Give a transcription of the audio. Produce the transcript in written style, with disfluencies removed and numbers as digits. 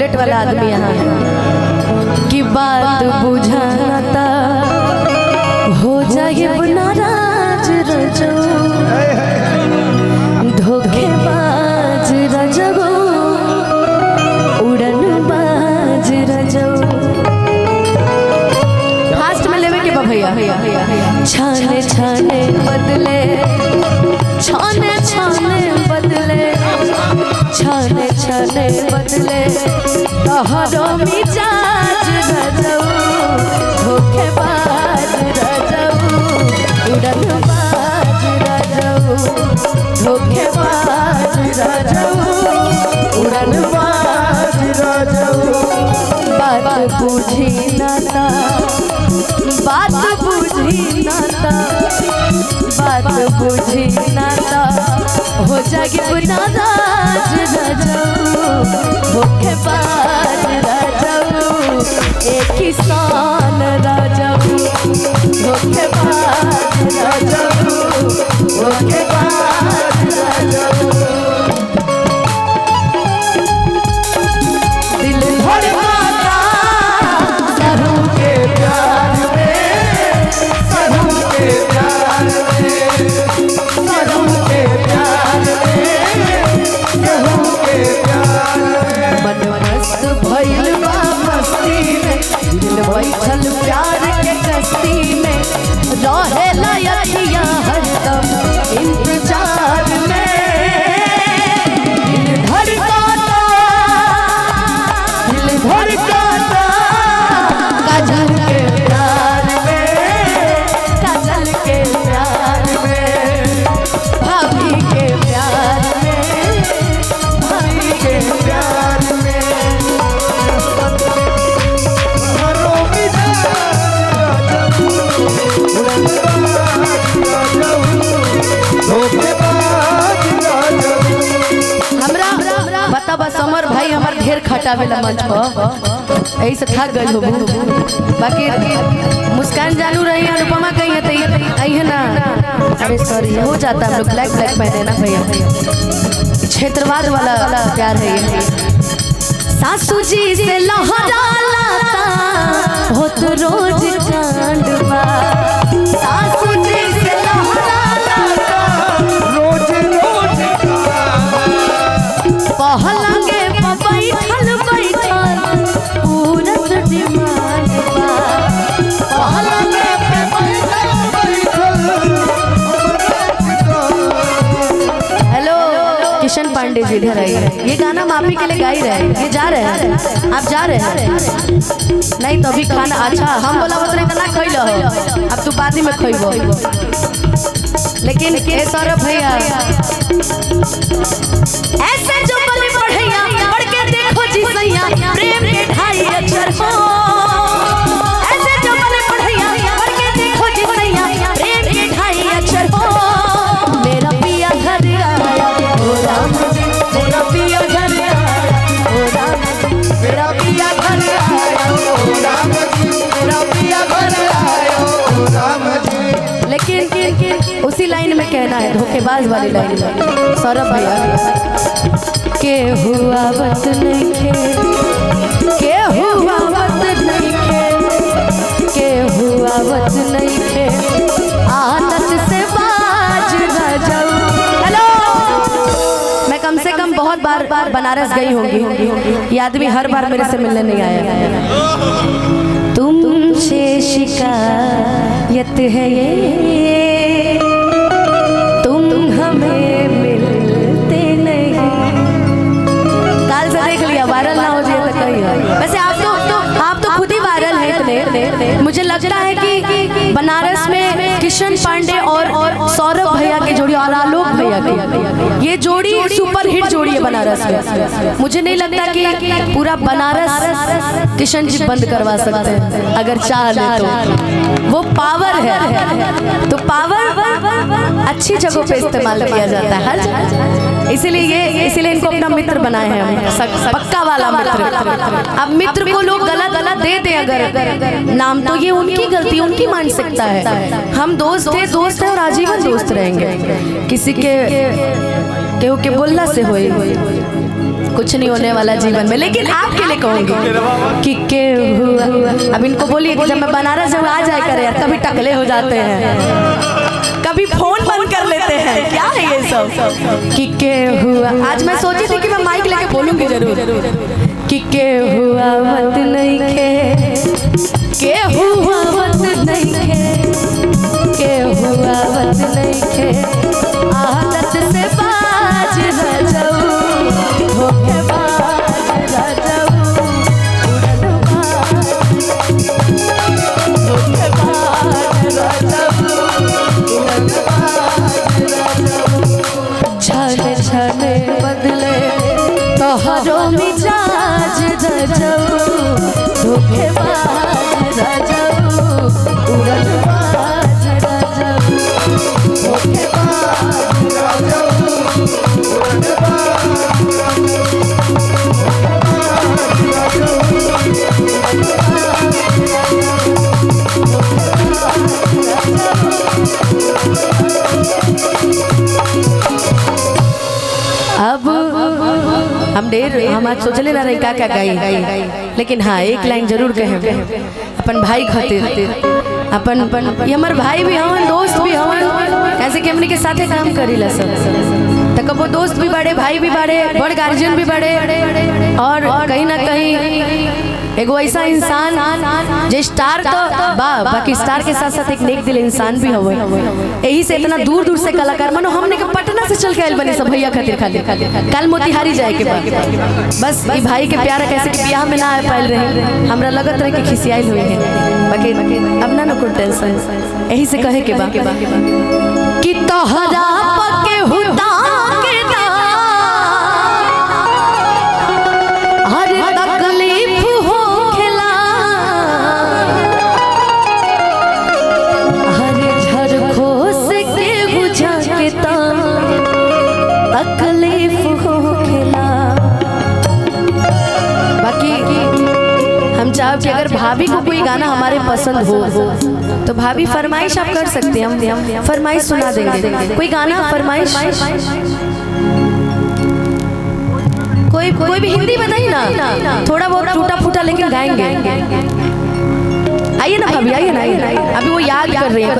Bullet वाला आदमी यहाँ है कि बात बुझाता हो जाए नाराज रजो धोखेबाज रजो उड़न बाज रजो। फास्ट में लेवे के भैया छाने छाने बदले छाने छाने बदले छाने छाने बदले तोहरो मिजाज रजो धोखेबाज रजो उड़न बाज रजो धोखेबाज रजो उड़न बाज रजो। बात बुझी नाता बात बुझी नाता बात बुझी नाता हो जाए नाराज रजो धोखेबाज रजो एक किसान रजो धोखेबाज रजो धोखेबाज रजो। दिल धड़काता सरू के प्यार में सरू के प्यार में सरू के प्यार में केहू के प्यार में मन मस्त भइल बा मस्ती में दिल बैठल प्यार के कस्ती में रहेला अखिया हरदम इंतजार में। दिल धड़काता काजल के प्यार में काजल के प्यार में भाभी के प्यार में भाभी के प्यार में। हमरा बता बस समर भाई हमार ढेर खटावेला मंच पर यही से थक गए हो बाकी मुस्कान जानू रही अनुपमा कही है तो आई है ना। अरे सॉरी हो जाता हम लोग ब्लैक ब्लैक पहने ना भैया क्षेत्रवाद वाला प्यार है ये। सासू जी से लहराला हो तो रोज कांडवा सासू जी से लहराला रोज रोज पहलंगे बैठल बैठल पूरत डिमांड बा पहलंगे पे बैठल बैठल। हेलो किशन पांडे जी इधर आइए ये गाना माफी के लिए गा ही रहे हैं ये जा रहे हैं आप जा रहे हैं नहीं तो अभी खाना अच्छा हम बोला बतरे ना खइल हो अब तू बाद में खइबो लेकिन ए सौरभ भैया ऐसे जो बलि बढ़ैया बढ़ के देखो जी सैया प्रेम के ढाई अक्षर हो ऐसे जो बलि बढ़ैया बढ़ के देखो जी सैया प्रेम के ढाई अक्षर हो। मेरा पिया घर आया ओ राम मेरा पिया घर आया ओ राम मेरा पिया घर आया ओ राम मेरा पिया घर आया ओ राम। लेकिन उसी लाइन में कहना है धोखेबाज वाली लाइन में सौरभ भैया के हुआ बात नहीं खे के हुआ बात नहीं खे के हुआ बात नहीं खे आदत से बाज न जाऊं। हेलो मैं कम से कम बहुत बार बनारस गई होंगी ये आदमी हर बार मेरे से मिलने नहीं आया। तुमसे शिकायत है ये तुम हमें मिलते नहीं। काल से देख लिया वायरल ना हो जाए तो कहीं वैसे आप तो खुद ही वायरल है इतने। मुझे लगता है कि बनारस में किशन पांडे और सौरभ भैया की जोड़ी और आलोक भैया की ये जोड़ी सुपर हिट जोड़ी है बनारस में। मुझे नहीं लगता कि पूरा बनारस किशन जी बंद करवा सकते हैं अगर चाह ले तो वो पावर है तो पावर अच्छी जगहों पे इस्तेमाल किया जाता है इसीलिए इनको अपना मित्र बनाए हैं हम पक्का वाला मित्र। अब मित्र को लोग गलत दे दे अगर नाम तो ये उनकी गलती उनकी मानसिकता है। हम दोस्त है और आजीवन दोस्त रहेंगे। किसी के केहू के बोलना से होई कुछ नहीं होने वाला जीवन में, लेकिन आपके लिए कहूँगी कि के हुआ। अब इनको बोलिए कि जब मैं बनारस जब आ जाए करे यार, कभी टकले हो जाते हैं, कभी फोन बंद कर लेते हैं, क्या है ये सब कि के हुआ। आज मैं सोची थी कि मैं माइक लेके बोलूंगी जरूर कि के हुआ मत नहीं खे, के हुआ मत नहीं खे, के हुआ मत नहीं खे, आदत से बाज न जाऊं, धोखेबाज न जाऊं, उड़नबाज, धोखेबाज न जाऊं, उड़नबाज न जाऊं, छाने छाने बदले तोहरो मिजाज न जाऊं, धोखेबाज न जाऊं, उड़नबाज न जाऊं, धोखेबाज न जाऊं, अब हम आज सोचले ना रही का गाई, लेकिन हाँ एक लाइन जरूर कहे अपन भाई खातिर। अपन ये हमार भाई भी हवन, दोस्त भी हवन, ऐसे कि हमने के साथे काम करीला सब, तो कबो दोस्त भी बड़े, भाई भी बड़े, बड़ गार्जियन भी बड़े, और कहीं ना कहीं एगो ऐसा इंसान जो स्टार तो बाकी स्टार के साथ साथ एक नेक दिल इंसान भी हुए। यही से इतना दूर दूर से कलाकार मानो हमने के पटना से चल के आयल बनी सब भैया खातिर कल मोतिहारी जाए के बाद, बस ई भाई के प्यार कैसे कि ब्याह में ना आ पायल रहे, हमरा लगत रहे कि खिसियाइल हुई है, बाकी अब ना कोई टेंशन। यही से कहे के बा कि तोहरा पके हुदा के दा हर तकलीफ हो खेला, हर झरखो से के बुझा के ता तकलीफ हो खेला। बाकी हम चाहे कि अगर भाभी को कोई गाना हमारे पसंद हो तो भाभी फरमाइश आप कर सकते हैं, हम फरमाइश सुना देंगे। कोई गाना फरमाइश, कोई भी हिंदी बताइए ना, थोड़ा बहुत टूटा फूटा लेकिन गाएंगे। आइए ना भाभी, आइए ना, अभी वो याद कर रही है।